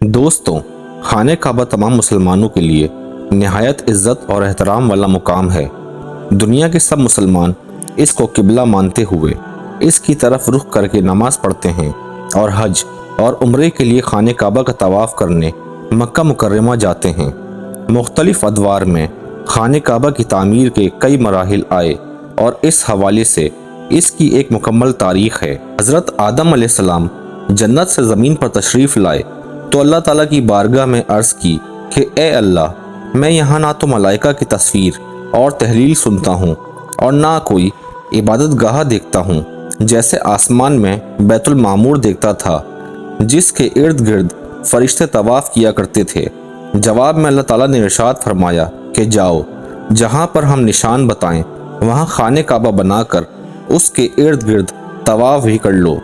दोस्तों, खाने काबा तमाम मुसलमानों के लिए नहायत इज़्ज़त और एहतराम वाला मुकाम है। दुनिया के सब मुसलमान इसको किबला मानते हुए इसकी तरफ रुख करके नमाज पढ़ते हैं और हज और उम्रे के लिए खाने काबा का तवाफ़ करने मक्का मुकर्रमा जाते हैं। मुख्तलिफ अदवार में खाने काबा की तामीर के कई मराहिल आए और इस हवाले से इसकी एक मुकम्मल तारीख़ है। हज़रत आदम अलैहिस्सलाम जन्नत से ज़मीन पर तशरीफ़ लाए तो अल्लाह ताला की बारगाह में अर्ज़ की कि ए अल्लाह, मैं यहाँ ना तो मलाइका की तस्वीर और तहलील सुनता हूँ और ना कोई इबादत गाह देखता हूँ, जैसे आसमान में बैतुल मामूर देखता था जिसके इर्द गिर्द फरिश्ते तवाफ़ किया करते थे। जवाब में अल्लाह ताला ने इरशाद फरमाया कि जाओ, जहाँ पर हम निशान बताएं वहाँ खाने काबा बनाकर उसके इर्द गिर्द तवाफ़ भी कर लो।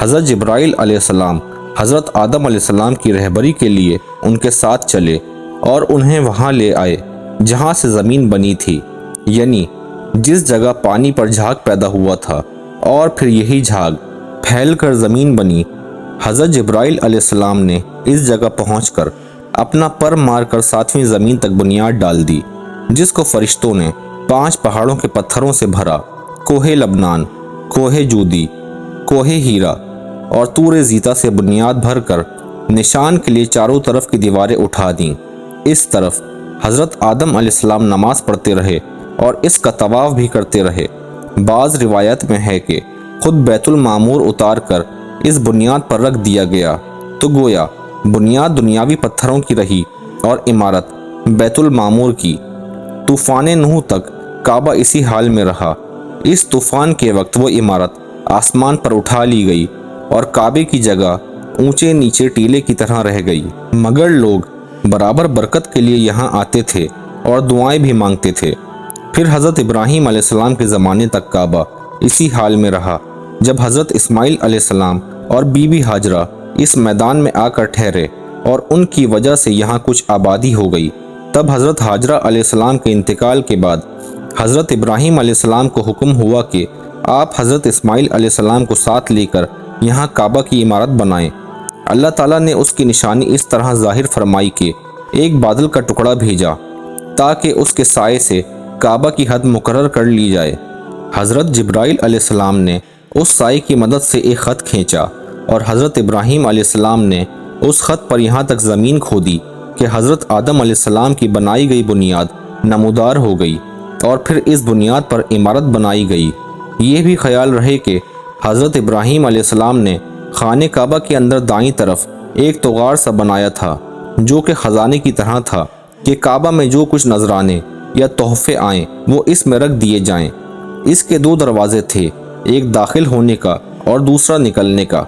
हज़रत जिब्राइल अलैहिस्सलाम हज़रत आदम अलैहिस्सलाम की रहबरी के लिए उनके साथ चले और उन्हें वहाँ ले आए जहाँ से ज़मीन बनी थी, यानी जिस जगह पानी पर झाग पैदा हुआ था, और फिर यही झाग फैल कर ज़मीन बनी। हज़रत जिब्राइल अलैहिस्सलाम ने इस जगह पहुँचकर अपना पर मार कर 7वीं ज़मीन तक बुनियाद डाल दी, जिसको फरिश्तों ने 5 पहाड़ों के पत्थरों से भरा। कोहे लबनान, कोहे जूदी, कोहे हीरा और तूरे जीता से बुनियाद भर कर निशान के लिए चारों तरफ की दीवारें उठा दी। इस तरफ हज़रत आदम अलैहिस्सलाम नमाज पढ़ते रहे और इसका तवाफ़ भी करते रहे। बाज़ रिवायत में है कि खुद बैतुल मामूर उतार कर इस बुनियाद पर रख दिया गया, तो गोया बुनियाद दुनियावी पत्थरों की रही और इमारत बैतुल मामूर की। तूफ़ान नूह तक काबा इसी हाल में रहा। इस तूफ़ान के वक्त वो इमारत आसमान पर उठा ली गई और काबे की जगह ऊंचे नीचे टीले की तरह रह गई, मगर लोग बराबर बरकत के लिए यहाँ आते थे और दुआएं भी मांगते थे। फिर हज़रत इब्राहीम अलैहिस्सलाम के ज़माने तक काबा इसी हाल में रहा। जब हज़रत इस्माइल अलैहिस्सलाम और बीबी हाजरा इस मैदान में आकर ठहरे और उनकी वजह से यहाँ कुछ आबादी हो गई, तब हज़रत हाजरा अलैहिस्सलाम के इंतकाल के बाद हज़रत इब्राहीम अलैहिस्सलाम को हुक्म हुआ कि आप हज़रत इस्माइल अलैहिस्सलाम को साथ लेकर यहाँ काबा की इमारत बनाएं। अल्लाह ताला ने उसकी निशानी इस तरह ज़ाहिर फरमाई कि एक बादल का टुकड़ा भेजा ताकि उसके साए से काबा की हद मुकर्रर कर ली जाए। हज़रत जिब्राइल अलैहिस्सलाम ने उस साए की मदद से एक ख़त खींचा और हज़रत इब्राहीम अलैहिस्सलाम ने उस ख़त पर यहाँ तक ज़मीन खोदी कि हज़रत आदम अलैहिस्सलाम की बनाई गई बुनियाद नमूदार हो गई और फिर इस बुनियाद पर इमारत बनाई गई। ये भी ख्याल रहे कि हज़रत इब्राहीम अलैहिस्सलाम ने खाने काबा के अंदर दाईं तरफ एक तोगार सा बनाया था जो कि ख़जाने की तरह था कि काबा में जो कुछ नजराने या तोहफे आएँ वो इसमें रख दिए जाएं। इसके 2 दरवाजे थे, एक दाखिल होने का और दूसरा निकलने का।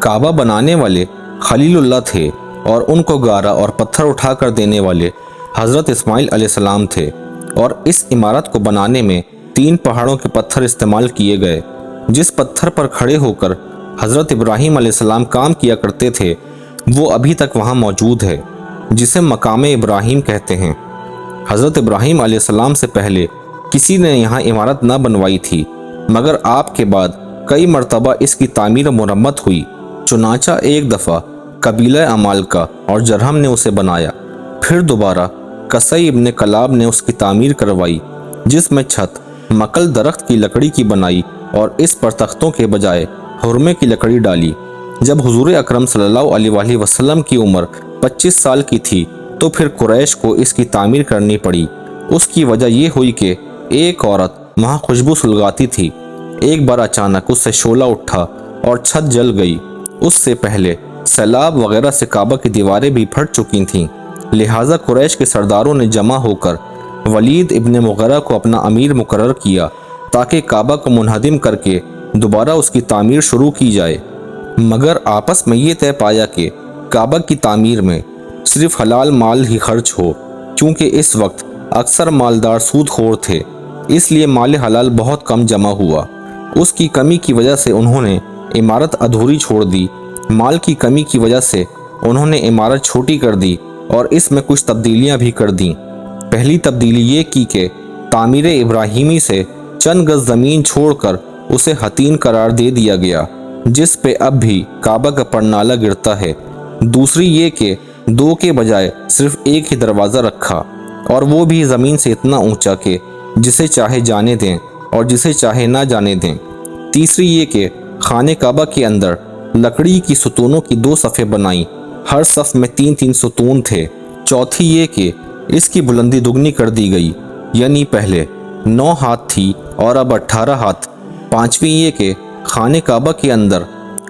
काबा बनाने वाले खलीलुल्लाह थे और उनको गारा और पत्थर उठा कर देने वाले हज़रत इस्माइल अलैहिस्सलाम थे, और इस इमारत को बनाने में 3 पहाड़ों के पत्थर इस्तेमाल किए गए। जिस पत्थर पर खड़े होकर हज़रत इब्राहीम अलैहिस्सलाम काम किया करते थे वो अभी तक वहाँ मौजूद है, जिसे मकाम इब्राहीम कहते हैं। हज़रत इब्राहीम अलैहिस्सलाम से पहले किसी ने यहाँ इमारत न बनवाई थी, मगर आपके बाद कई मरतबा इसकी तामीर मुरम्मत हुई। चुनाचा एक दफ़ा कबीला अमालका और जरहम ने उसे बनाया, फिर दोबारा कसई इब्न कलाब ने उसकी तामीर करवाई, जिसमें छत मकल दरख्त की लकड़ी की बनाई और इस पर तख्तों के बजाय हुरमे की लकड़ी डाली। जब हुजूर अकरम सल्लल्लाहु अलैहि वसल्लम की उम्र 25 साल की थी तो फिर कुरैश को इसकी तामीर करनी पड़ी। उसकी वजह ये हुई कि एक औरत वहाँ खुशबू सुलगाती थी। एक बार अचानक उससे शोला उठा और छत जल गई। उससे पहले सैलाब वगैरह से काबा की दीवारें भी फट चुकी थीं, लिहाजा कुरैश के सरदारों ने जमा होकर वलीद इब्न मुग़ीरा को अपना अमीर मुकर्रर किया ताकि काबा को मुनहदिम करके दोबारा उसकी तामीर शुरू की जाए। मगर आपस में ये तय पाया कि काबा की तामीर में सिर्फ हलाल माल ही खर्च हो, क्योंकि इस वक्त अक्सर मालदार सूदखोर थे, इसलिए माल हलाल बहुत कम जमा हुआ। उसकी कमी की वजह से उन्होंने इमारत अधूरी छोड़ दी। माल की कमी की वजह से उन्होंने इमारत छोटी कर दी और इसमें कुछ तब्दीलियां भी कर दी। पहली तब्दीली ये की कि तामीर इब्राहीमी से चंद गज ज़मीन छोड़कर उसे हतीन करार दे दिया गया, जिस पे अब भी काबा का परनाला गिरता है। دوسری یہ کہ 2 کے بجائے صرف ایک ہی دروازہ رکھا، اور وہ بھی زمین سے اتنا اونچا کہ جسے چاہے جانے دیں اور جسے چاہے نہ جانے دیں۔ تیسری یہ کہ خانہ کعبہ کے اندر لکڑی کی ستونوں کی 2 صفیں بنائیں، ہر صف میں 3 ستون تھے۔ چوتھی یہ کہ اس کی بلندی دگنی کر دی گئی، یعنی پہلے 9 ہاتھ تھی اور اب 18 ہاتھ۔ پانچویں یہ کہ خانہ کعبہ کے اندر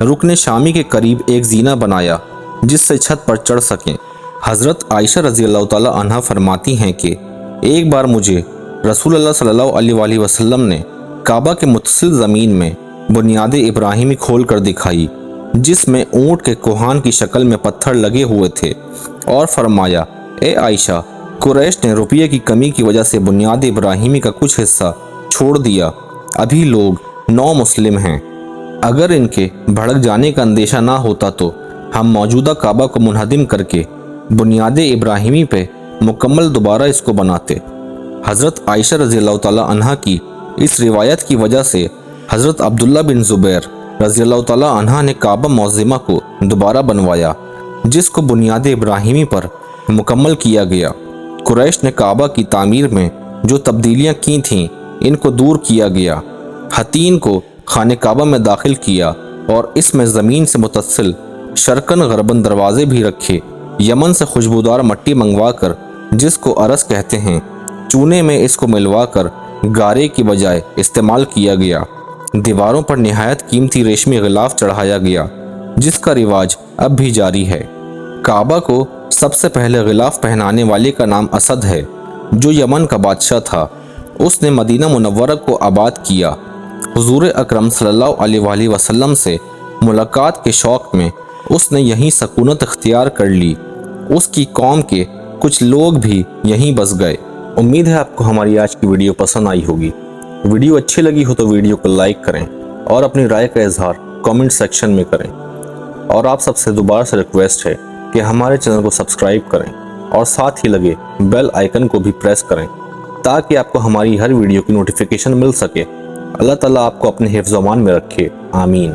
رکن شامی کے قریب ایک زینہ بنایا جس سے چھت پر چڑھ سکیں۔ حضرت عائشہ رضی اللہ تعالی عنہا فرماتی ہیں کہ ایک بار مجھے رسول اللہ صلی اللہ علیہ وآلہ وسلم نے کعبہ کے متصل زمین میں بنیاد ابراہیمی کھول کر دکھائی، جس میں اونٹ کے کوہان کی شکل میں پتھر لگے ہوئے تھے، اور فرمایا، اے عائشہ، قریش نے روپیے کی کمی کی وجہ سے بنیاد ابراہیمی کا کچھ حصہ چھوڑ دیا، ابھی لوگ 9 مسلم ہیں، اگر ان کے بھڑک جانے کا اندیشہ نہ ہوتا تو ہم موجودہ کعبہ کو منہدم کر کے بنیاد ابراہیمی پہ مکمل دوبارہ اس کو بناتے۔ حضرت عائشہ رضی اللہ تعالی عنہا کی اس روایت کی وجہ سے حضرت عبداللہ بن زبیر رضی اللہ تعالی عنہ نے کعبہ معظمہ کو دوبارہ بنوایا، جس کو بنیاد ابراہیمی پر مکمل کیا گیا۔ قریش نے کعبہ کی تعمیر میں جو تبدیلیاں کی تھیں ان کو دور کیا گیا۔ حتین کو خانہ کعبہ میں داخل کیا اور اس میں زمین سے متصل شرقاً غرباً دروازے بھی رکھے۔ یمن سے خوشبودار مٹی منگوا کر، جس کو ارس کہتے ہیں، چونے میں اس کو ملوا کر گارے کی بجائے استعمال کیا گیا۔ دیواروں پر نہایت قیمتی ریشمی غلاف چڑھایا گیا، جس کا رواج اب بھی جاری ہے۔ کعبہ کو سب سے پہلے غلاف پہنانے والے کا نام اسد ہے، جو یمن کا بادشاہ تھا۔ اس نے مدینہ منورہ کو آباد کیا۔ حضور اکرم صلی اللہ علیہ وآلہ وسلم سے ملاقات کے شوق میں اس نے یہیں سکونت اختیار کر لی۔ اس کی قوم کے کچھ لوگ بھی یہیں بس گئے۔ امید ہے آپ کو ہماری آج کی ویڈیو پسند آئی ہوگی۔ ویڈیو اچھی لگی ہو تو ویڈیو کو لائک کریں اور اپنی رائے کا اظہار کامنٹ سیکشن میں کریں، اور آپ سب سے دوبارہ سے ریکویسٹ ہے کہ ہمارے چینل کو سبسکرائب کریں اور ساتھ ہی لگے بیل آئیکن کو بھی پریس کریں تاکہ آپ کو ہماری ہر ویڈیو کی نوٹیفیکیشن مل سکے۔ اللہ تعالیٰ آپ کو اپنے حفظ و امان میں رکھے، آمین۔